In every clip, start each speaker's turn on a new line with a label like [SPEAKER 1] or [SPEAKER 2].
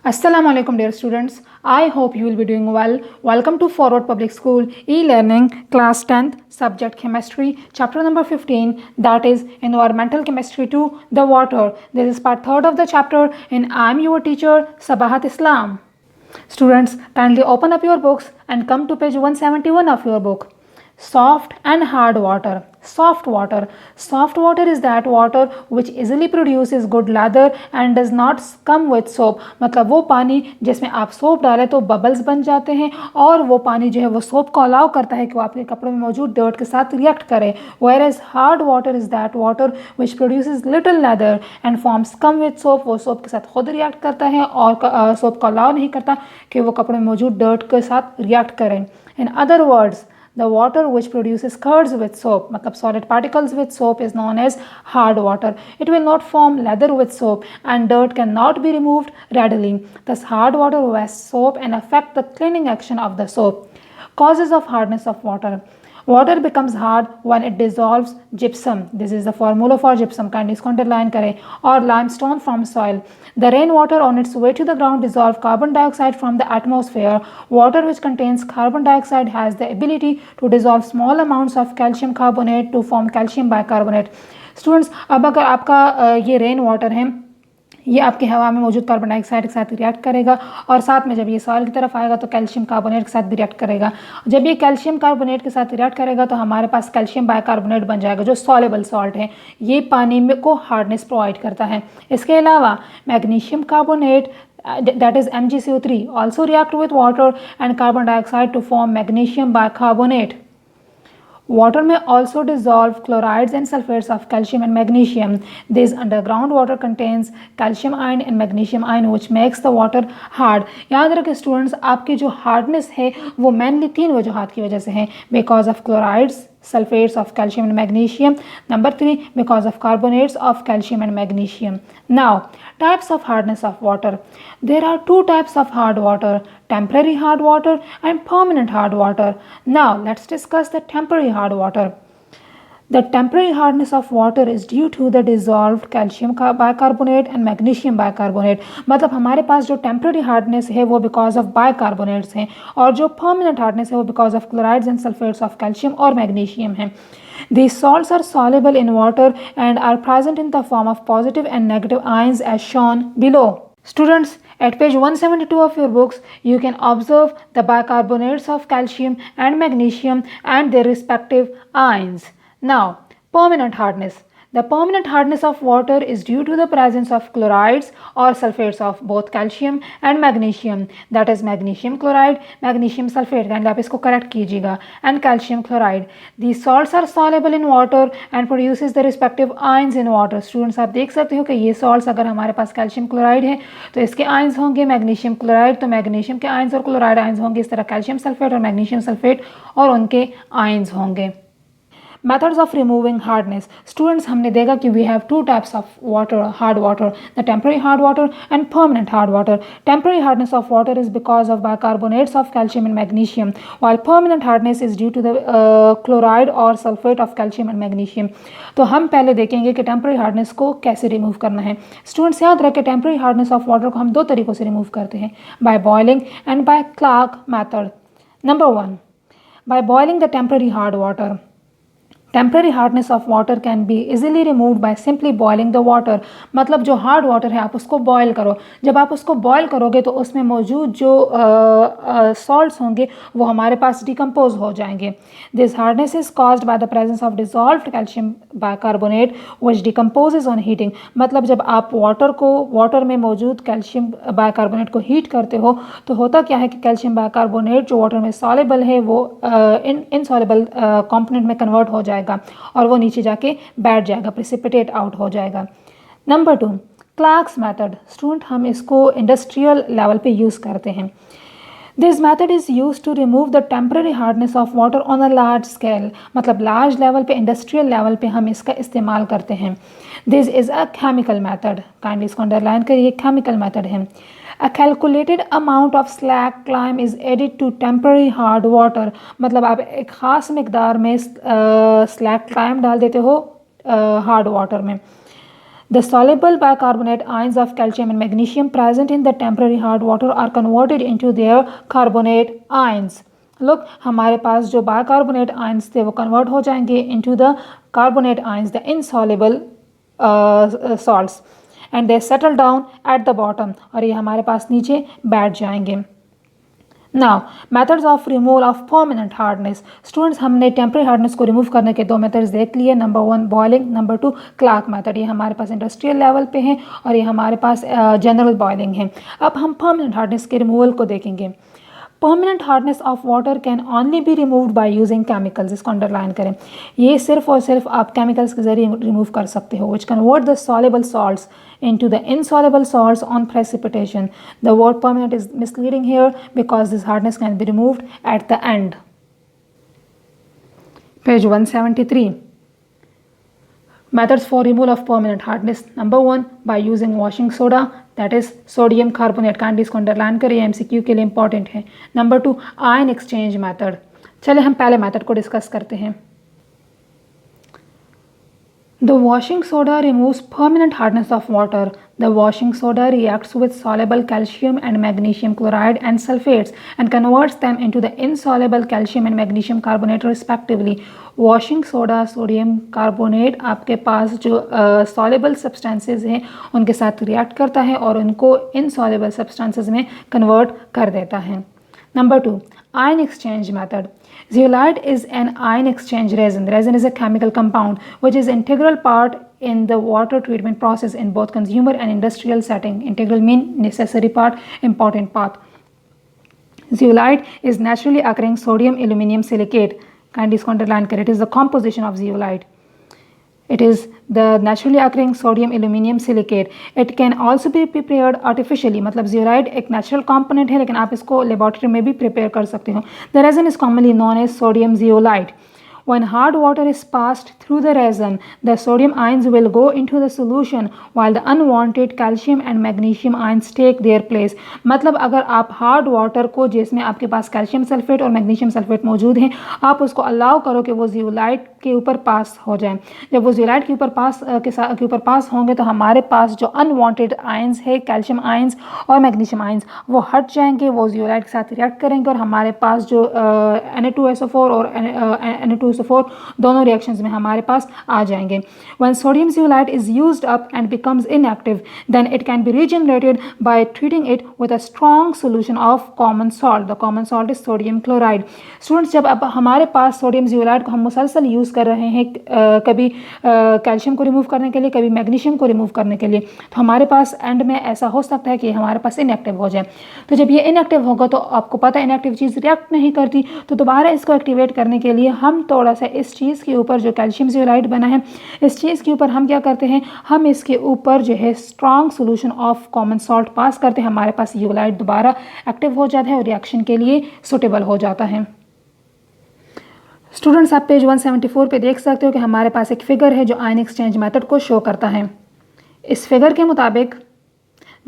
[SPEAKER 1] Assalamu alaikum dear students. I hope you will be doing well. Welcome to Forward Public School e-learning class 10th subject chemistry chapter number 15, that is environmental chemistry 2, the water. This is part 3rd of the chapter and I am your teacher Sabahat Islam. Students, kindly open up your books and come to page 171 of your book. Soft and hard water. Soft water. Soft water is that water which easily produces good lather and does not come with soap. मतलब वो पानी जिसमें आप soap डालें तो bubbles बन जाते हैं और वो पानी जो है वो सोप को अलाउ करता है कि वो आपके कपड़ों में मौजूद डर्ट के साथ रिएक्ट करे. Whereas hard water is that water which produces little lather and forms come with soap. वो सोप के साथ खुद रिएक्ट करता है और सोप को अलाउ नहीं करता कि वो कपड़ों में मौजूद डर्ट के साथ रिएक्ट करें. In other words, the water which produces curds with soap, मतलब solid particles with soap, is known as hard water. It will not form lather with soap and dirt cannot be removed readily. Thus hard water wastes soap and affect the cleaning action of the soap. Causes of hardness of water. Water becomes hard when it dissolves gypsum. This is the formula for gypsum. Kindly इसको underline करें. Or limestone from soil. The rainwater on its way to the ground dissolve carbon dioxide from the atmosphere. Water which contains carbon dioxide has the ability to dissolve small amounts of calcium carbonate to form calcium bicarbonate. Students, अब अगर आपका ये rain water है, ये आपके हवा में मौजूद कार्बन डाइऑक्साइड के साथ रिएक्ट करेगा और साथ में जब ये सॉइल की तरफ आएगा तो कैल्शियम कार्बोनेट के साथ भी रिएक्ट करेगा. जब ये कैल्शियम कार्बोनेट के साथ रिएक्ट करेगा तो हमारे पास कैल्शियम बाइकार्बोनेट बन जाएगा जो सॉल्युबल सॉल्ट है. ये पानी में को हार्डनेस प्रोवाइड करता है. इसके अलावा magnesium carbonate, that is MgCO3, also react with water and carbon dioxide to form magnesium bicarbonate. Water may also dissolve chlorides and sulfates of calcium and magnesium. This underground water contains calcium ion and magnesium ion which makes the water hard. याद रखें students, आपकी जो hardness है वो mainly 3 वजूहात की वजह से है. Because of chlorides, sulfates of calcium and magnesium. Number 3, because of carbonates of calcium and magnesium. Now, types of hardness of water. There are 2 types of hard water, temporary hard water and permanent hard water. Now, let's discuss the temporary hard water. The temporary hardness of water is due to the dissolved calcium bicarbonate and magnesium bicarbonate. मतलब हमारे पास जो temporary hardness है वो because of bicarbonates हैं और जो permanent hardness है वो because of chlorides and sulfates of calcium और magnesium हैं. These salts are soluble in water and are present in the form of positive and negative ions as shown below. Students, at page 172 of your books, you can observe the bicarbonates of calcium and magnesium and their respective ions. Now, permanent hardness. The permanent hardness of water is due to the presence of chlorides or sulfates of both calcium and magnesium. That is magnesium chloride, magnesium sulfate. Kindly आप इसको correct कीजिएगा. And calcium chloride. These salts are soluble in water and produces the respective ions in water. Students, आप देख सकते हो कि ये salts अगर हमारे पास calcium chloride है तो इसके ions होंगे magnesium chloride, तो magnesium के ions और chloride ions होंगे. इस तरह calcium sulfate और magnesium sulfate और उनके ions होंगे. Methods of removing hardness. Students, हमने देखा कि we have 2 types of water, hard water, the temporary hard water and permanent hard water. Temporary hardness of water is because of bicarbonates of calcium and magnesium, while permanent hardness is due to the chloride or sulfate of calcium and magnesium. तो हम पहले देखेंगे कि temporary hardness को कैसे remove करना है. Students, याद रखें temporary hardness of water को हम 2 तरीक़ों से रिमूव करते हैं, by boiling and by Clark method. Number 1, by boiling the temporary hard water. Temporary hardness of water can be easily removed by simply boiling the water. मतलब जो hard water है आप उसको boil करो. जब आप उसको boil करोगे तो उसमें मौजूद जो salts होंगे वो हमारे पास decompose हो जाएंगे. This hardness is caused by the presence of dissolved calcium bicarbonate which decomposes on heating. मतलब जब आप water में मौजूद calcium bicarbonate को heat करते हो तो होता क्या है कि calcium bicarbonate जो water में soluble है वो insoluble component में convert हो जाएगा और वो नीचे जाके बैठ जाएगा, प्रेसिपिटेट आउट हो जाएगा. Number 2, Clark's method. स्टूडेंट, हम इसको इंडस्ट्रियल लेवल पे यूज़ करते हैं. This method is use to remove the temporary hardness of water on a large scale. मतलब लार्ज लेवल पे, इंडस्ट्रियल लेवल पे हम इसका इस्तेमाल करते हैं. This is a chemical method. Kindly इसको अंडरलाइन करिए, केमिकल मेथड है. A calculated amount of slack lime is added to temporary hard water. मतलब आप एक ख़ास मिकदार में slack lime डाल देते हो hard water में. The soluble bicarbonate ions of calcium and magnesium present in the temporary hard water are converted into their carbonate ions. Look, हमारे पास जो bicarbonate ions थे वो convert हो जाएंगे into the carbonate ions, the insoluble salts, and they settle down at the bottom. और ये हमारे पास नीचे बैठ जाएंगे. Now, methods of removal of permanent hardness. Students, हमने टेम्परेरी हार्डनेस को रिमूव करने के दो मेथड्स देख लिए. Number 1 boiling, number 2 Clark method. ये हमारे पास इंडस्ट्रियल लेवल पे है और ये हमारे पास जनरल बॉइलिंग है. अब हम परमानेंट हार्डनेस के रिमूवल को देखेंगे. Permanent hardness of water can only be removed by using chemicals. इसको अंडरलाइन करें. ये सिर्फ और सिर्फ आप केमिकल्स के जरिए रिमूव कर सकते हो. Which convert the soluble salts into the insoluble salts on precipitation. The word permanent is misleading here because this hardness can be removed at the end. Page 173. Methods for removal of permanent hardness. Number 1 by using washing soda, that is sodium carbonate. Kindly इसको underline करिए, MCQ के लिए important है. Number 2 ion exchange method. चले हम पहले method को discuss करते हैं. The washing soda removes permanent hardness of water. The washing soda reacts with soluble calcium and magnesium chloride and sulfates and converts them into the insoluble calcium and magnesium carbonate respectively. Washing soda, sodium carbonate आपके पास जो soluble substances हैं उनके साथ react करता है और उनको insoluble substances में convert कर देता है. Number 2, ion exchange method. Zeolite is an ion exchange resin. Resin is a chemical compound which is integral part in the water treatment process in both consumer and industrial setting. Integral mean necessary part, important part. Zeolite is naturally occurring sodium aluminum silicate. Kindly underline it. It is the composition of zeolite. It is the naturally occurring sodium aluminum silicate. It can also be prepared artificially. मतलब zeolite एक natural component है लेकिन आप इसको laboratory में भी prepare कर सकते हो. The resin is commonly known as sodium zeolite. When hard water is passed through the resin, the sodium ions will go into the solution while the unwanted calcium and magnesium ions take their place. मतलब अगर आप hard water को जिसमें आपके पास calcium sulphate और magnesium sulphate मौजूद हैं, आप उसको अलाउ करो कि वो जियोलाइट के ऊपर पास हो जाए. जब वो जियोलाइट के ऊपर पास होंगे तो हमारे पास जो अनवांटेड आयंस है, कैल्शियम आयंस और मैग्नीशियम आयंस, वो हट जाएंगे, वो जियोलाइट के साथ रिएक्ट करेंगे और हमारे पास जो Na2SO4 और Na2SO4 दोनों रिएक्शंस में हमारे पास आ जाएंगे. When sodium zeolite is used up and becomes inactive, then it can be regenerated by treating it with a strong solution of common salt. The common salt is sodium chloride. Students, जब अब हमारे पास sodium zeolite को हम मुसलसल use कर रहे हैं, कभी कैल्शियम को रिमूव करने के लिए, कभी मैग्नीशियम को रिमूव करने के लिए, तो हमारे पास एंड में ऐसा हो सकता है कि हमारे पास इनएक्टिव हो जाए. तो जब ये इनएक्टिव होगा तो आपको पता है इनएक्टिव चीज़ रिएक्ट नहीं करती, तो दोबारा इसको एक्टिवेट करने के लिए हम थोड़ा सा इस चीज़ के ऊपर जो कैल्शियम जियोलाइट बना है, इस चीज़ के ऊपर हम क्या करते हैं, हम इसके ऊपर जो है strong solution of common salt पास करते हैं. हमारे पास जियोलाइट दोबारा एक्टिव हो जाता है और रिएक्शन के लिए सुटेबल हो जाता है. स्टूडेंट्स, आप पेज 174 पे देख सकते हो कि हमारे पास एक फिगर है जो आयन एक्सचेंज मेथड को शो करता है. इस फिगर के मुताबिक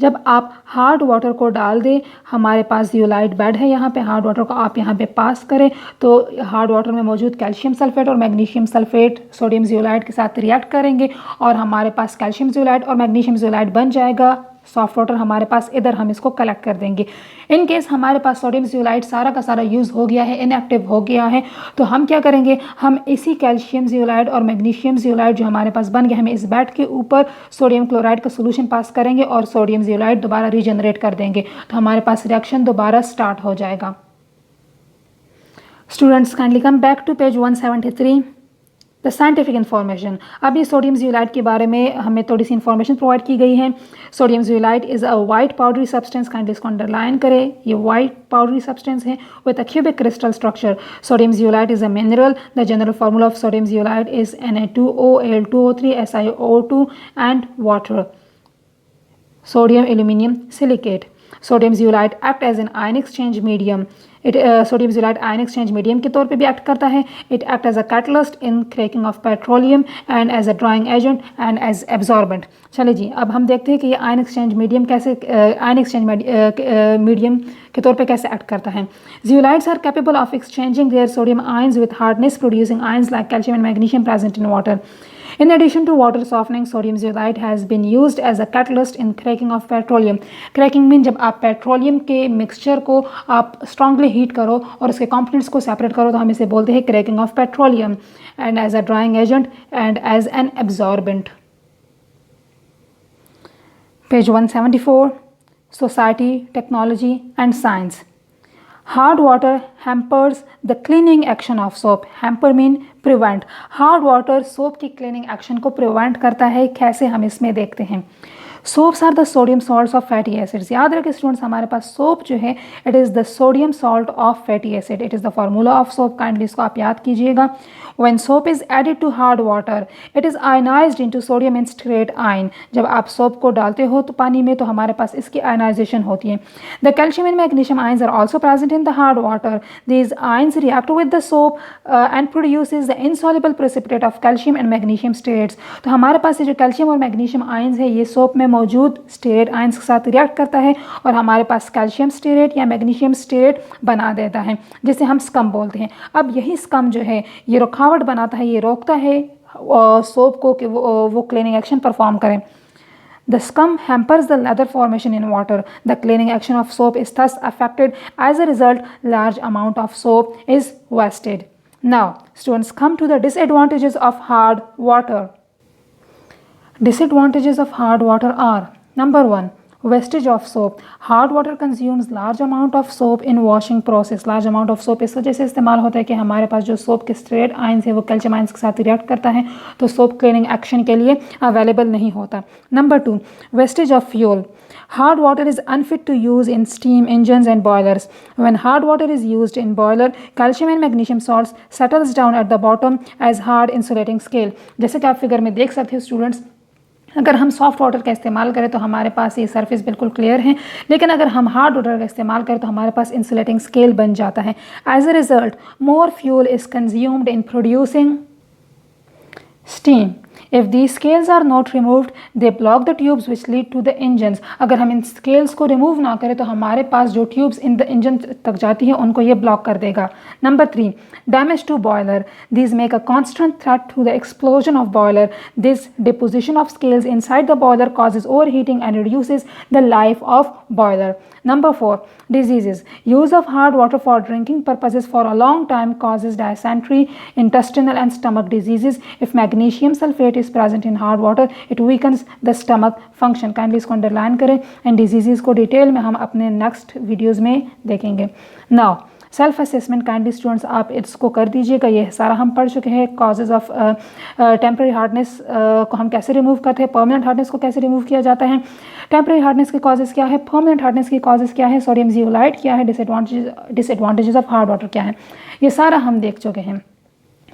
[SPEAKER 1] जब आप हार्ड वाटर को डाल दें, हमारे पास जियोलाइट बेड है, यहाँ पे हार्ड वाटर को आप यहाँ पे पास करें तो हार्ड वाटर में मौजूद कैल्शियम सल्फेट और मैग्नीशियम सल्फेट सोडियम जियोलाइट के साथ रिएक्ट करेंगे और हमारे पास कैल्शियम जियोलाइट और मैग्नीशियम जियोलाइट बन जाएगा. सॉफ्ट वाटर हमारे पास इधर हम इसको कलेक्ट कर देंगे. इन केस हमारे पास सोडियम जियोलाइट सारा का सारा यूज़ हो गया है, इनएक्टिव हो गया है, तो हम क्या करेंगे, हम इसी कैल्शियम जियोलाइट और मैग्नीशियम जियोलाइट जो हमारे पास बन गया, हमें इस बेड के ऊपर सोडियम क्लोराइड का सोल्यूशन पास करेंगे और सोडियम जियोलाइट दोबारा रीजनरेट कर देंगे, तो हमारे पास रिएक्शन दोबारा स्टार्ट हो जाएगा. Students, kindly come back to page 173. The scientific information. अब ये सोडियम जियोलाइट के बारे में हमें थोड़ी सी इन्फॉर्मेशन प्रोवाइड की गई है. Sodium zeolite is a white powdery substance. Kindly इसको अंडरलाइन करें, ये वाइट पाउडरी सब्सटेंस है with a cubic crystal structure. Sodium zeolite is a mineral. The general formula of sodium zeolite is Na2OAl2O3 SiO2 and water. Sodium aluminum silicate. Sodium zeolite act as an ion exchange medium. Sodium zeolite ion exchange medium के तौर पे भी act करता है. It act as a catalyst in cracking of petroleum and as a drying agent and as absorbent. चलिए जी, अब हम देखते हैं कि ये आयन एक्सचेंज मीडियम कैसे मीडियम के तौर पे कैसे एक्ट करता है. Zeolites are capable of exchanging their sodium ions with hardness producing ions like calcium and magnesium present in water. In addition to water softening, sodium zeolite has been used as a catalyst in cracking of petroleum. Cracking mean जब आप petroleum के mixture को आप strongly heat करो और उसके components को separate करो तो हम इसे बोलते हैं cracking of petroleum, and as a drying agent and as an absorbent. Page 174, Society, Technology and Science. Hard water hampers the cleaning action of soap. Hamper mean prevent. Hard water soap की cleaning action को prevent करता है. कैसे, हम इसमें देखते हैं. Soaps are the sodium salts of fatty acids. याद रखें स्टूडेंट्स, हमारे पास सोप जो है it is the sodium salt of fatty acid. It is the formula of soap. Kindly इसको आप याद कीजिएगा. When soap is added to hard water, it is ionized into sodium and stearate ion. जब आप soap को डालते हो तो पानी में तो हमारे पास इसकी आयनाइजेशन होती है. The calcium and magnesium ions are also present in the hard water. These ions react with the soap and produces the insoluble precipitate of calcium and magnesium stearates. तो हमारे पास ये जो कैल्शियम और मैग्नीशियम आयंस है ये soap में मौजूद stearate ions के साथ रिएक्ट करता है और हमारे पास कैल्शियम स्टेरेट या मैग्नीशियम स्टेरेट बना देता है जिसे हम स्कम बोलते हैं. अब यही स्कम जो है ये रुकावट बनाता है, ये रोकता है सोप को कि वो क्लीनिंग एक्शन परफॉर्म करें. The scum hampers the lather formation in water. The cleaning action of soap is thus affected. As a result, large amount of soap is wasted. Now, students, come to the disadvantages of hard water. Disadvantages of hard water are: number 1, wastage of soap. Hard water consumes large amount of soap in washing process. Large amount of soap इस वजह से इस्तेमाल होता है कि हमारे पास जो soap के स्टेरेट आयंस है वो कैल्शियम आयंस के साथ रिएक्ट करता है तो सोप क्लीनिंग एक्शन के लिए अवेलेबल नहीं होता. Number 2, wastage of fuel. Hard water is unfit to use in steam engines and boilers. When hard water is used in boiler, calcium and magnesium salts settles down at the bottom as hard insulating scale. जैसे कि आप figure में देख सकते हैं students, अगर हम soft water का इस्तेमाल करें तो हमारे पास ये सरफेस बिल्कुल क्लियर है, लेकिन अगर हम हार्ड वाटर का इस्तेमाल करें तो हमारे पास इंसुलेटिंग स्केल बन जाता है. As a result, more fuel is consumed in producing steam. If these scales are not removed, they block the tubes which lead to the engines. अगर हम इन स्केल्स को रिमूव ना करें तो हमारे पास जो ट्यूब्स इन द इंजन तक जाती हैं उनको ये ब्लॉक कर देगा. Number 3, damage to boiler. These make a constant threat to the explosion of boiler. This deposition of scales inside the boiler causes overheating and reduces the life of boiler. Number 4, diseases. Use of hard water for drinking purposes for a long time causes dysentery, intestinal and stomach diseases. If magnesium sulfate is present in hard water, it weakens the stomach function. Kindly इसको underline करें and disease को detail में हम अपने next videos में देखेंगे. Now self assessment kindly students आप इसको कर दीजिएगा. ये सारा हम पढ़ चुके हैं. कॉजेज ऑफ टेम्प्रेरी हार्डनेस को हम कैसे रिमूव करते हैं, परमानेंट हार्डनेस को कैसे रिमूव किया जाता है, टेम्प्रेरी हार्डनेस के कॉजेज क्या है, परमानेंट हार्डनेस की कॉजेज क्या है, सोडियम जियोलाइट क्या है, डिसएडवांटेजेस ऑफ हार्ड वाटर क्या है, ये सारा हम देख चुके हैं.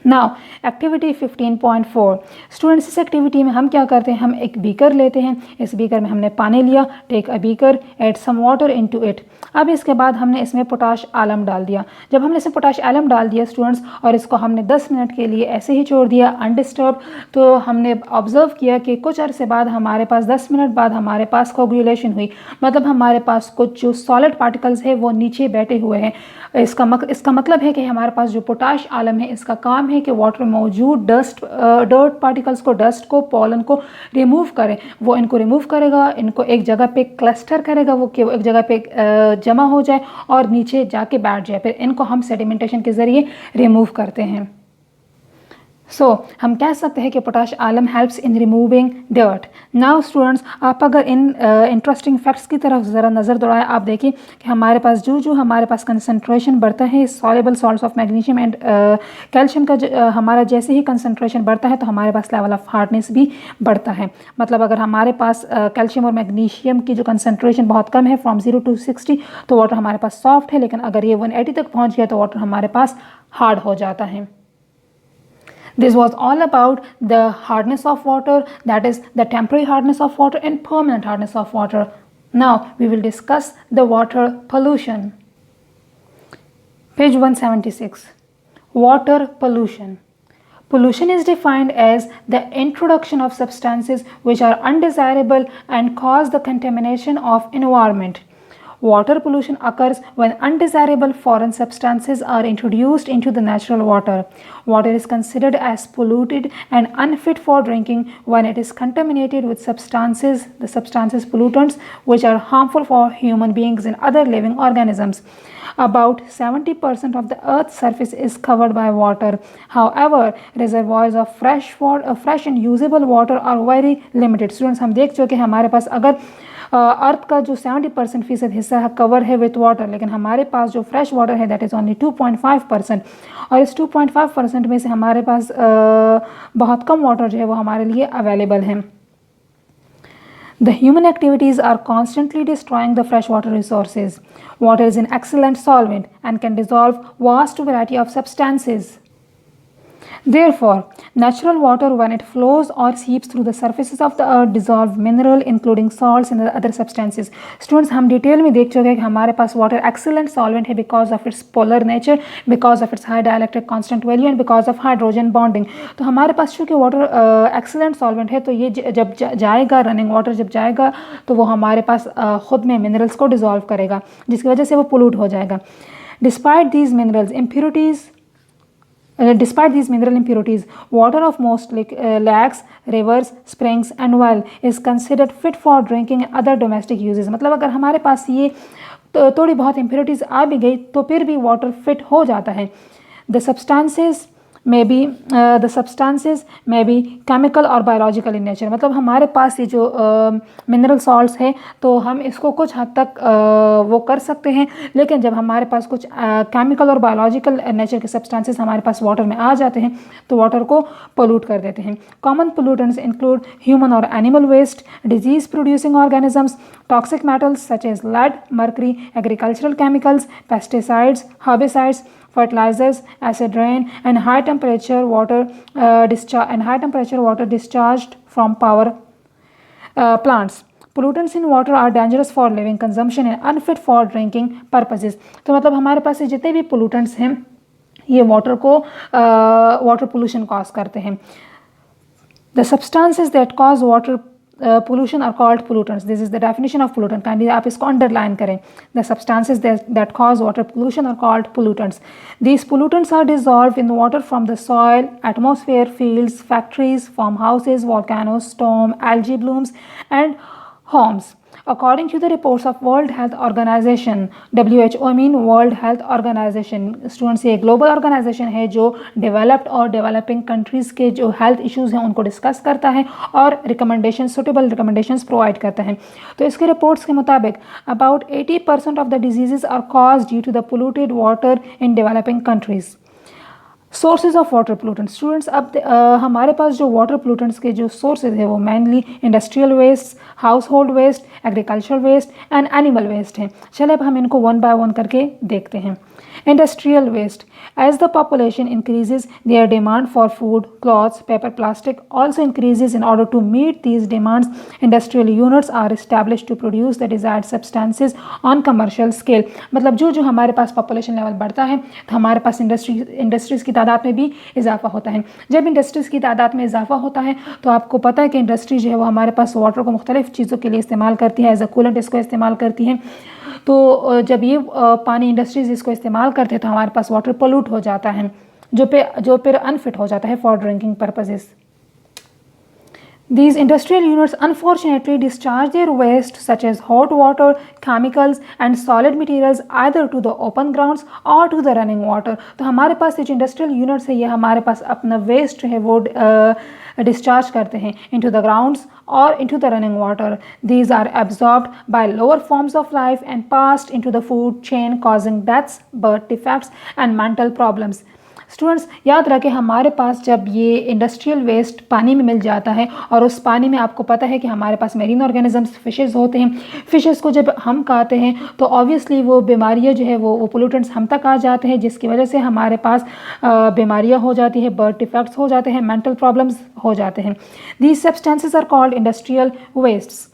[SPEAKER 1] Now activity 15.4. स्टूडेंट्स, इस एक्टिविटी में हम क्या करते हैं, हम एक बीकर लेते हैं. इस बीकर में हमने पानी लिया. Take a beaker, add some water into it. अब इसके बाद हमने इसमें पोटाश आलम डाल दिया. जब हमने इसमें पोटाश आलम डाल दिया स्टूडेंट्स और इसको हमने 10 मिनट के लिए ऐसे ही छोड़ दिया अनडिस्टर्ब, तो हमने ऑब्जर्व किया कि कुछ अरसे बाद हमारे पास 10 मिनट बाद हमारे पास कोगुलेशन हुई. मतलब हमारे पास कुछ जो सॉलिड पार्टिकल्स है वो नीचे बैठे हुए हैं. इसका मतलब है कि हमारे पास जो पोटाश आलम है इसका काम है कि वाटर में मौजूद डर्ट पार्टिकल्स को, डस्ट को, पॉलन को रिमूव करे. वो इनको रिमूव करेगा, इनको एक जगह पे क्लस्टर करेगा, वो कि वो एक जगह पे जमा हो जाए और नीचे जाके बैठ जाए. फिर इनको हम सेडिमेंटेशन के ज़रिए रिमूव करते हैं. सो हम कह सकते हैं कि potash Alam helps in removing dirt. Now students, आप अगर इन इंटरेस्टिंग फैक्ट्स की तरफ ज़रा नज़र दौड़ाएं, आप देखिए कि हमारे पास जो हमारे पास कंसनट्रेशन बढ़ता है soluble salts of magnesium and calcium का, हमारा जैसे ही कंसनट्रेशन बढ़ता है तो हमारे पास लेवल ऑफ हार्डनेस भी बढ़ता है. मतलब अगर हमारे पास कैल्शियम और मैग्नीशियम की जो कंसनट्रेशन बहुत कम है फ्रॉम 0 to 60 तो वाटर हमारे पास सॉफ्ट है, लेकिन अगर ये 180 तक पहुँच गया तो वाटर हमारे पास हार्ड हो जाता है. This was all about the hardness of water, that is the temporary hardness of water and permanent hardness of water. Now we will discuss the water pollution. Page 176. Water pollution. Pollution is defined as the introduction of substances which are undesirable and cause the contamination of environment. Water pollution occurs when undesirable foreign substances are introduced into the natural water. Water is considered as polluted and unfit for drinking when it is contaminated with pollutants which are harmful for human beings and other living organisms. About 70% of the Earth's surface is covered by water. However, reservoirs of fresh and usable water are very limited. Students, हम देख चुके हैं हमारे पास अगर अर्थ का जो 70% हिस्सा है कवर है विथ वाटर, लेकिन हमारे पास जो फ्रेश वाटर है दैट इज़ ओनली 2.5%, और इस 2.5% में से हमारे पास बहुत कम वाटर जो है वो हमारे लिए अवेलेबल है. The human activities are constantly destroying the freshwater resources. Water is an excellent solvent and can dissolve vast variety of substances. Therefore, natural water when it flows or seeps through the surfaces of the earth dissolve mineral including salts and other substances. Students, हम detail में देख चुके हैं कि हमारे पास water excellent solvent है because of its polar nature, because of its high dielectric constant value and because of hydrogen bonding. तो हमारे पास चूँकि वाटर एक्सीलेंट सॉल्वेंट है तो ये जब जाएगा, रनिंग वाटर जब जाएगा तो वो हमारे पास खुद में मिनरल्स को डिजॉल्व करेगा जिसकी वजह से वो पोल्यूट हो जाएगा. Despite these mineral impurities, water of most lakes, rivers, springs and well is considered fit for drinking and other domestic uses. मतलब अगर हमारे पास ये थोड़ी बहुत impurities आ भी गई तो फिर भी water fit हो जाता है. The substances may be chemical or biological in nature. मतलब हमारे पास ये जो मिनरल सॉल्ट्स है तो हम इसको कुछ हद तक वो कर सकते हैं, लेकिन जब हमारे पास कुछ केमिकल और बायोलॉजिकल नेचर के सब्सटेंसेस हमारे पास वाटर में आ जाते हैं तो वाटर को पोल्यूट कर देते हैं. कॉमन पोल्यूटेंट्स इंक्लूड ह्यूमन और animal waste, disease producing organisms, toxic metals such as lead, mercury, agricultural chemicals, pesticides, herbicides, fertilizers, acid rain, and high temperature water discharged from power plants. Pollutants in water are dangerous for living consumption and unfit for drinking purposes. तो मतलब हमारे पास जितने भी pollutants हैं ये water pollution cause करते हैं. The substances that cause water pollution are called pollutants. This is the definition of pollutant. Kindly आप इसको underline करें. The substances that cause water pollution are called pollutants. These pollutants are dissolved in water from the soil, atmosphere, fields, factories, farmhouses, volcanoes, storm, algae blooms, and homes. According to the reports of World Health Organization, WHO mean World Health Organization. Students, ये global organisation है जो developed और developing countries के जो health issues हैं उनको discuss करता है और सूटेबल रिकमेंडेशंस प्रोवाइड करता है. तो इसके रिपोर्ट्स के मुताबिक about 80% of the diseases are cause due to the polluted water in developing countries. Sources of water pollutants. Students, अब हमारे पास जो वाटर पोल्यूटेंट्स के जो सोर्सेज है वो mainly industrial waste, household waste, agricultural waste and animal waste हैं. चले अब हम इनको वन बाय वन करके देखते हैं. Industrial waste. As the population increases, their demand for food, clothes, paper, plastic also increases. In order to meet these demands, industrial units are established to produce the desired substances on commercial scale. मतलब जो हमारे पास population level बढ़ता है तो हमारे पास industries की तादाद में भी इजाफा होता है. जब इंडस्ट्रीज़ की तादाद में इजाफा होता है तो आपको पता है कि इंडस्ट्री जो है वो हमारे पास वाटर को मुख्तलिफ चीज़ों के लिए इस्तेमाल करती है, एज अ कूलेंट इसको इस्तेमाल करती है. तो जब ये पानी इंडस्ट्रीज़ इसको इस्तेमाल करते हैं तो हमारे पास वाटर पोल्यूट हो जाता है जो फिर अनफिट हो जाता है for drinking purposes. These industrial units unfortunately discharge their waste such as hot water, chemicals and solid materials either to the open grounds or to the running water. तो हमारे पास ये जो इंडस्ट्रियल यूनिट्स है ये हमारे पास अपना वेस्ट है वो डिस्चार्ज करते हैं into the grounds or into the running water. These are absorbed by lower forms of life and passed into the food chain causing deaths, birth defects and mental problems. Students, याद रखें हमारे पास जब ये industrial waste पानी में मिल जाता है और उस पानी में आपको पता है कि हमारे पास मेरीन ऑर्गेनिजम्स फिशेस होते हैं. फिशेस को जब हम खाते हैं तो ऑब्वियसली वो बीमारियां जो है वो पोल्यूटेंट्स हम तक आ जाते हैं जिसकी वजह से हमारे पास बीमारियां हो जाती है, बर्थ डिफेक्ट्स हो जाते हैं, मेंटल प्रॉब्लम्स हो जाते हैं. These substances are called industrial wastes.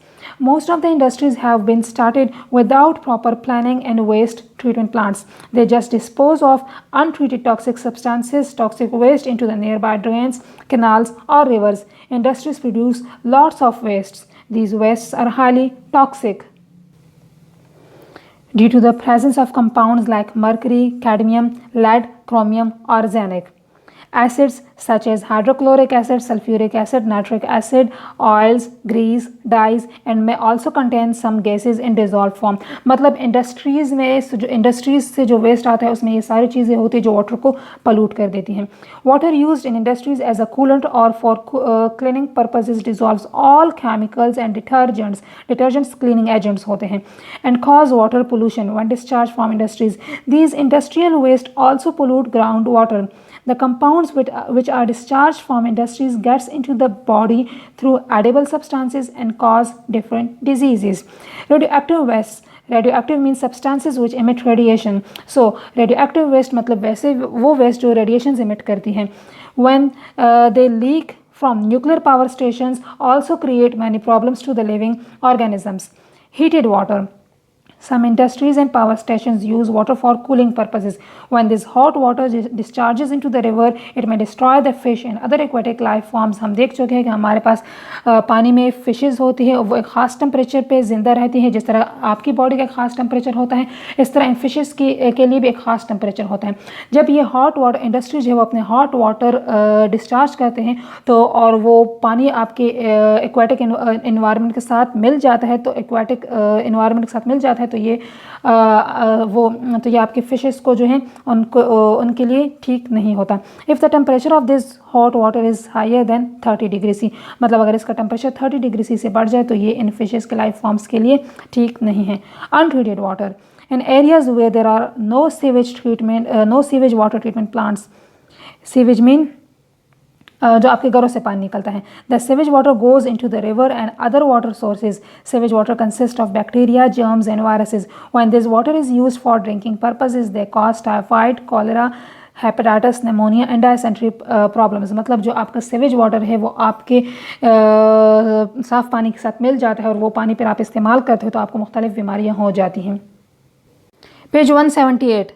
[SPEAKER 1] Most of the industries have been started without proper planning and waste treatment plants. They just dispose of untreated toxic substances, toxic waste into the nearby drains, canals or rivers. Industries produce lots of wastes. These wastes are highly toxic. due to the presence of compounds like mercury, cadmium, lead, chromium, or arsenic. Acids such as hydrochloric acid, sulfuric acid, nitric acid, oils, grease, dyes, and may also contain some gases in dissolved form. मतलब industries में जो industries से जो waste आता है उसमें ये सारी चीज़ें होती हैं जो वाटर को पलूट कर देती हैं. Water used in industries as a coolant और for cleaning purposes dissolves all chemicals and detergents cleaning agents होते हैं and cause water pollution when discharge from industries. These industrial waste also pollute ground water. The compounds which are discharged from industries gets into the body through edible substances and cause different diseases. Radioactive waste. Radioactive means substances which emit radiation. So radioactive waste मतलब वैसे वो waste जो radiations emit करती हैं. When they leak from nuclear power stations also create many problems to the living organisms. Heated water. Some industries and power stations use water for cooling purposes. When this hot water discharges into the river, it may destroy the fish and other aquatic life forms. हम देख चुके हैं कि हमारे पास पानी में fishes होती है, वो एक ख़ास टेम्परेचर पे ज़िंदा रहती हैं. जिस तरह आपकी बॉडी का एक ख़ास टेम्परेचर होता है, इस तरह इन फिशेस के लिए भी एक ख़ास टेम्परेचर होता है. जब ये हॉट वाटर इंडस्ट्री जो है वो अपने हॉट वाटर डिस्चार्ज करते हैं तो और वो पानी आपके एक्वाटिक इन्वायरमेंट के साथ मिल जाता है, तो एक्वाटिक इन्वायरमेंट के साथ मिल जाता है तो ये आपके फिशेस को जो है उनके लिए ठीक नहीं होता. If the temperature of this hot water is higher than 30 degree C, मतलब अगर इसका टेम्परेचर 30 डिग्री सी से बढ़ जाए तो ये इन फिशेस के लाइफ फॉर्म्स के लिए ठीक नहीं है. Untreated water. In areas where there are no sewage water treatment plants. Sewage mean जो आपके घरों से पानी निकलता है. The sewage water goes into the river and other water sources. Sewage water consist of bacteria, germs and viruses. When this water is used for drinking purposes they cause typhoid, cholera, hepatitis, pneumonia and dysentery problems. मतलब जो आपका sewage water है वो आपके साफ़ पानी के साथ मिल जाता है और वो पानी फिर आप इस्तेमाल करते हो तो आपको मुख्तलिफ बीमारियाँ हो जाती हैं. Page 178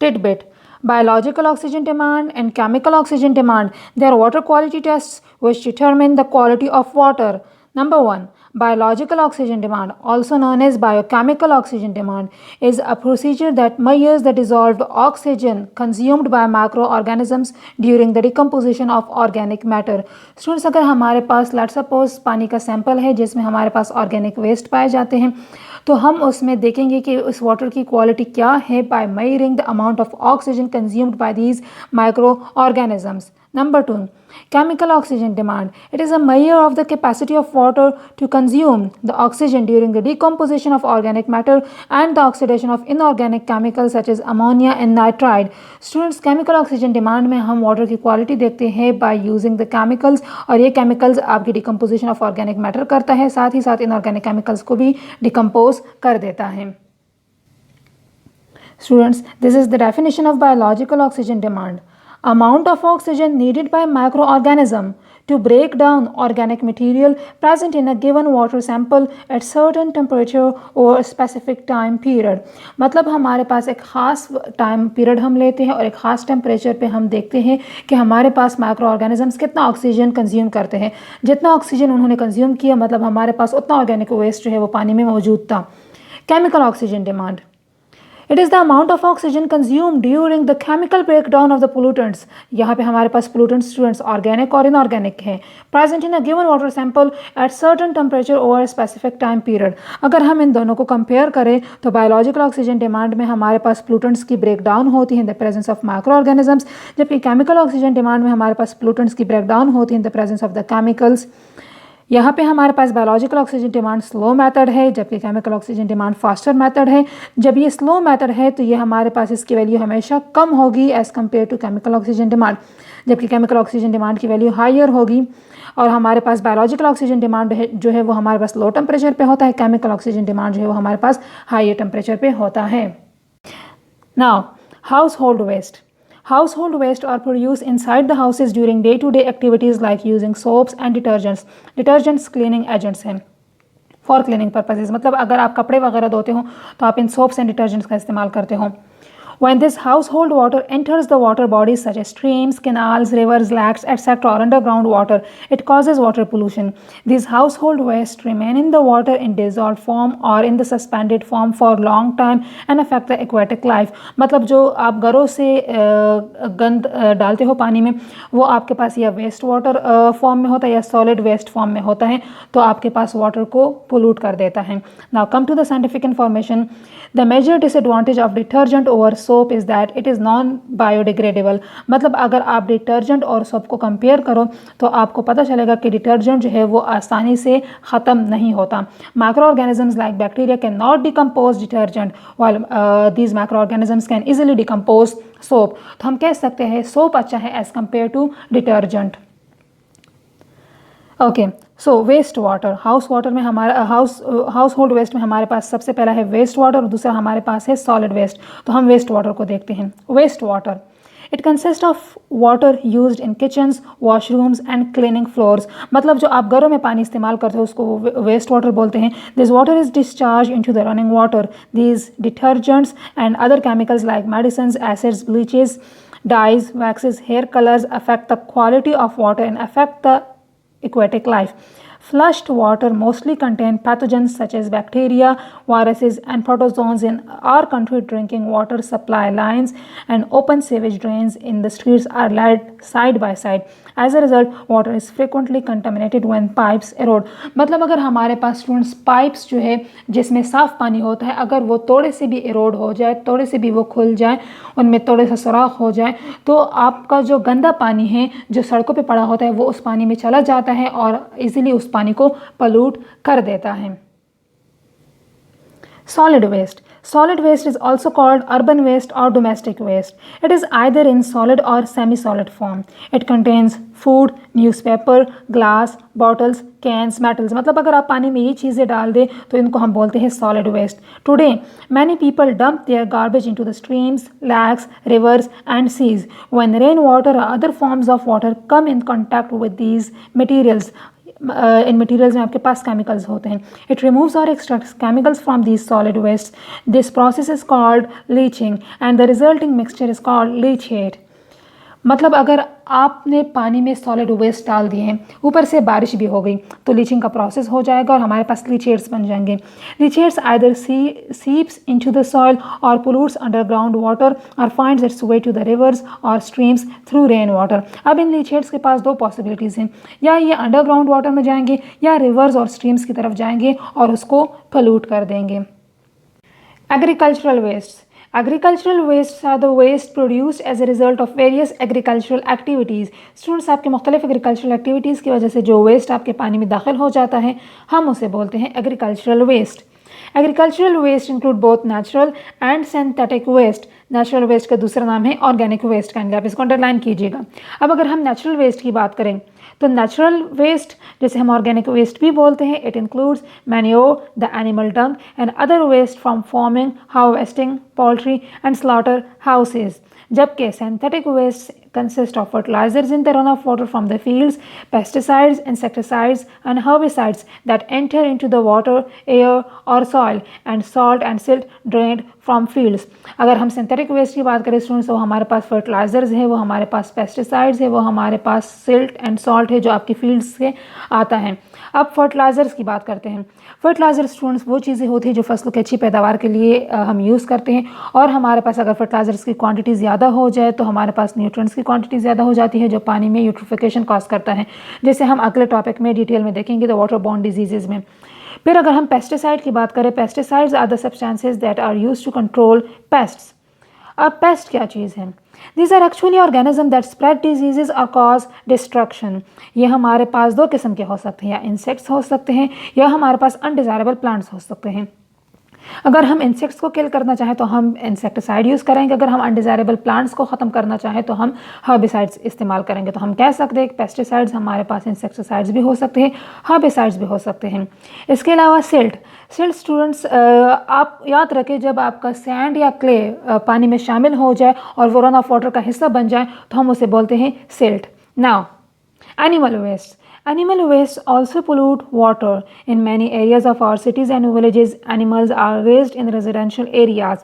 [SPEAKER 1] tidbit. Biological oxygen demand and chemical oxygen demand. There are water quality tests which determine the quality of water. Number 1. Biological oxygen demand, also known as biochemical oxygen demand, is a procedure that measures the dissolved oxygen consumed by microorganisms during the decomposition of organic matter. Students, अगर हमारे पास let's suppose पानी का sample है जिसमें हमारे पास organic waste पाए जाते हैं तो हम उसमें देखेंगे कि उस वाटर की क्वालिटी क्या है by measuring the amount of oxygen consumed by these micro organisms. Number 2. Chemical oxygen demand. It is a measure of the capacity of water to consume the oxygen during the decomposition of organic matter and the oxidation of inorganic chemicals such as ammonia and nitrite. Students, chemical oxygen demand में हम water की quality देखते हैं by using the chemicals और ये chemicals आपकी decomposition of organic matter करता है, साथ ही साथ inorganic chemicals को भी decompose कर देता है. Students, this is the definition of biological oxygen demand. Amount of oxygen needed by microorganism to break down organic material present in a given water sample at certain temperature or specific time period. मतलब हमारे पास एक ख़ास time period हम लेते हैं और एक ख़ास टेम्परेचर पे हम देखते हैं कि हमारे पास माइक्रो ऑर्गेनिजम्स कितना ऑक्सीजन कंज्यूम करते हैं. जितना ऑक्सीजन उन्होंने कंज्यूम किया मतलब हमारे पास उतना ऑर्गेनिक वेस्ट जो है वो पानी में मौजूद था. Chemical oxygen demand. It is the amount of oxygen consumed during the chemical breakdown of the pollutants. यहाँ पे हमारे पास pollutants students organic और inorganic हैं present in a given water sample at certain temperature over a specific time period. अगर हम इन दोनों को compare करें तो biological oxygen demand में हमारे पास pollutants की breakdown होती है in the presence of microorganisms, जबकि chemical oxygen demand में हमारे पास pollutants की breakdown होती है in the presence of the chemicals. यहाँ पे हमारे पास biological oxygen demand slow method है जबकि chemical oxygen demand faster method है. जब ये स्लो मेथड है तो ये हमारे पास इसकी वैल्यू हमेशा कम होगी as compare to chemical oxygen demand, जबकि केमिकल ऑक्सीजन डिमांड की वैल्यू हायर होगी. और हमारे पास बायोलॉजिकल ऑक्सीजन डिमांड जो है वो हमारे पास लो टेम्परेचर पे होता है, केमिकल ऑक्सीजन डिमांड जो है वो हमारे पास हायर टेम्परेचर पे होता है. Now household waste. Household waste are produced inside the houses during day-to-day activities like using soaps and detergents. Detergents cleaning agents हैं for cleaning purposes. मतलब अगर आप कपड़े वगैरह धोते हो तो आप इन soaps and detergents का इस्तेमाल करते हो. When this household water enters the water bodies such as streams, canals, rivers, lakes, etc., or underground water, it causes water pollution. These household waste remain in the water in dissolved form or in the suspended form for long time and affect the aquatic life. मतलब जो आप घरों से गंद डालते हो पानी में, वो आपके पास या वेस्ट वाटर फॉर्म में होता है या सॉलिड वेस्ट फॉर्म में होता है, तो आपके पास वाटर को पोल्यूट कर देता है. Now come to the scientific information. The major disadvantage of detergent over soap is that it is non biodegradable. मतलब अगर आप डिटर्जेंट और सोप को कंपेयर करो तो आपको पता चलेगा कि डिटर्जेंट जो है वो आसानी से ख़त्म नहीं होता. Micro organisms like bacteria can not decompose detergent while these microorganisms can easily decompose soap. तो हम कह सकते हैं सोप अच्छा है as compare to detergent. Okay, so waste water. House water में हमारा हाउस होल्ड वेस्ट में हमारे पास सबसे पहला है वेस्ट वाटर और दूसरा हमारे पास है सॉलिड वेस्ट. तो हम वेस्ट वाटर को देखते हैं. Waste water, it consist of water used in kitchens, washrooms and cleaning floors. मतलब जो आप घरों में पानी इस्तेमाल करते हो उसको वेस्ट वाटर बोलते हैं. This water is discharge into the running water. These detergents and other chemicals like medicine, acids, bleaches, dyes, waxes, hair colors affect the quality of water and affect the aquatic life. Flushed water mostly contain pathogens such as bacteria, viruses, and protozoans. In our country, drinking water supply lines and open sewage drains in the streets are laid side by side. As a result, water is frequently contaminated when pipes erode. मतलब अगर हमारे पास students pipes जो है जिसमें साफ़ पानी होता है, अगर वो थोड़े से भी इरोड हो जाए, थोड़े से भी वो खुल जाए, उनमें थोड़े सा सुराख हो जाए, तो आपका जो गंदा पानी है जो सड़कों पे पड़ा होता है वो उस पानी में चला जाता है और इजीली उस पानी को पलूट कर देता है. Solid waste. Solid waste is also called urban waste or domestic waste. It is either in solid or semi-solid form. It contains food, newspaper, glass, bottles, cans, metals. मतलब अगर आप पानी में ये चीज़ें डाल दें तो इनको हम बोलते हैं solid waste. Today, many people dump their garbage into the streams, lakes, rivers, and seas. When rainwater or other forms of water come in contact with these materials, इन मटीरियल्स में आपके पास केमिकल्स होते हैं. इट रिमूव्स और extracts chemicals from these solid waste. This process is called leaching and the resulting mixture is called leachate. मतलब अगर आपने पानी में सॉलिड वेस्ट डाल दिए हैं, ऊपर से बारिश भी हो गई, तो लीचिंग का प्रोसेस हो जाएगा और हमारे पास लीचेट्स बन जाएंगे. Leachates either seeps into the soil और पोल्यूट्स अंडरग्राउंड वाटर और finds its way to the rivers और स्ट्रीम्स थ्रू रेन वाटर. अब इन लीचेट्स के पास दो पॉसिबिलिटीज़ हैं, या ये अंडरग्राउंड वाटर में जाएंगे या रिवर्स और स्ट्रीम्स की तरफ जाएंगे और उसको पोल्यूट कर देंगे. Agricultural waste. Agricultural wastes are the waste produced as a result of various agricultural activities. Students आपके मुख्तलिफ एग्रीकल्चरल एक्टिविटीज़ की वजह से जो वेस्ट आपके पानी में दाखिल हो जाता है हम उसे बोलते हैं agricultural waste. Agricultural waste include both natural and synthetic waste. Natural waste का दूसरा नाम है ऑर्गेनिक वेस्ट. काइंडली आप इसको अंडरलाइन कीजिएगा. अब अगर हम नेचुरल वेस्ट की बात करें तो नेचुरल वेस्ट जैसे हम ऑर्गेनिक वेस्ट भी बोलते हैं, it includes manure, the animal dung and other waste from farming, harvesting, poultry and slaughter houses. जबकि synthetic waste consist of fertilizers in the runoff water from the fields, pesticides, insecticides and herbicides that enter into the water, air or soil, and salt and silt drained from fields. अगर हम synthetic waste की बात करें students, तो हमारे पास fertilisers है, वो हमारे पास पेस्टिसाइड्स है, वो हमारे पास सिल्ट एंड सॉल्ट है जो आपकी फील्ड्स से आता है. अब फर्टिलाइजर्स की बात करते हैं. फर्टिलाइजर स्टूडेंट्स वो चीज़ें होती हैं जो फसलों की अच्छी पैदावार के लिए हम यूज़ करते हैं, और हमारे पास अगर फर्टिलाइजर्स की क्वांटिटी ज़्यादा हो जाए तो हमारे पास न्यूट्रिएंट्स की क्वांटिटी ज़्यादा हो जाती है जो पानी में यूट्रोफिकेशन कॉज करता है, जैसे हम अगले टॉपिक में डिटेल में देखेंगे द वाटर बॉर्न डिजीज़ में. फिर अगर हम पेस्टिसाइड की बात करें, pesticides are the substances that are used to control pests. अब पेस्ट क्या चीज़ है? These are actually organisms that spread diseases or cause destruction. ये हमारे पास दो किस्म के हो सकते हैं, या इंसेक्ट्स हो सकते हैं या हमारे पास अनडिज़ायरेबल प्लांट्स हो सकते हैं. अगर हम इंसेक्ट्स को किल करना चाहें तो हम इंसेक्टिसाइड यूज़ करेंगे, अगर हम अनडिज़ायरेबल प्लांट्स को ख़त्म करना चाहें तो हम हर्बिसाइड्स इस्तेमाल करेंगे. तो हम कह सकते हैं कि पेस्टिसाइड्स हमारे पास इंसेक्टिसाइड्स भी हो सकते हैं, हर्बिसाइड्स भी हो सकते हैं. इसके अलावा सिल्ट स्टूडेंट्स आप याद रखें, जब आपका सैंड या क्ले पानी में शामिल हो जाए और वो रन ऑफ वाटर का हिस्सा बन जाए तो हम उसे बोलते हैं silt. Now animal waste. Animal waste also pollute water. In many areas of our cities and villages, animals are raised in residential areas.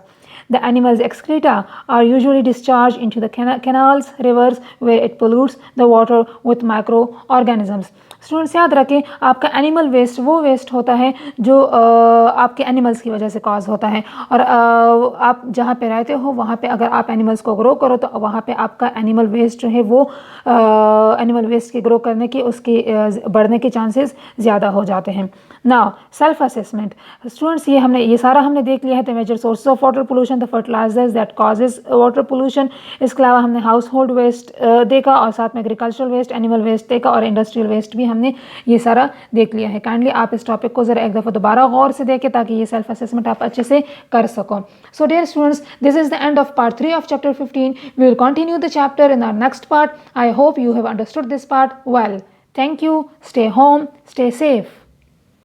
[SPEAKER 1] The animal's excreta are usually discharged into the canals, rivers, where it pollutes the water with microorganisms. Students याद रखें, आपका animal waste वो waste होता है जो आपके animals की वजह से कॉज होता है, और आप जहाँ पे रहते हो वहाँ पे अगर आप एनिमल्स को ग्रो करो तो वहाँ पे आपका एनिमल वेस्ट जो है वो एनिमल वेस्ट के ग्रो करने के उसके बढ़ने के चांसेस ज़्यादा हो जाते हैं. Now self assessment. स्टूडेंट्स ये सारा हमने देख लिया है. The major sources of water pollution, the fertilisers that causes water pollution. इसके अलावा हमने हाउस होल्ड वेस्ट देखा, और साथ में एग्रीकल्चरल वेस्ट, एनिमल वेस्ट देखा, और इंडस्ट्रियल वेस्ट भी हमने ये सारा देख लिया है. काइंडली आप इस टॉपिक को ज़रा एक दफ़ा दोबारा गौर से देखें ताकि ये सेल्फ असेसमेंट आप अच्छे से कर सको. So dear students, this is the end of part 3 of chapter 15. We will continue the chapter in our next part. I hope you have understood this part well. Thank you. Stay home. Stay safe.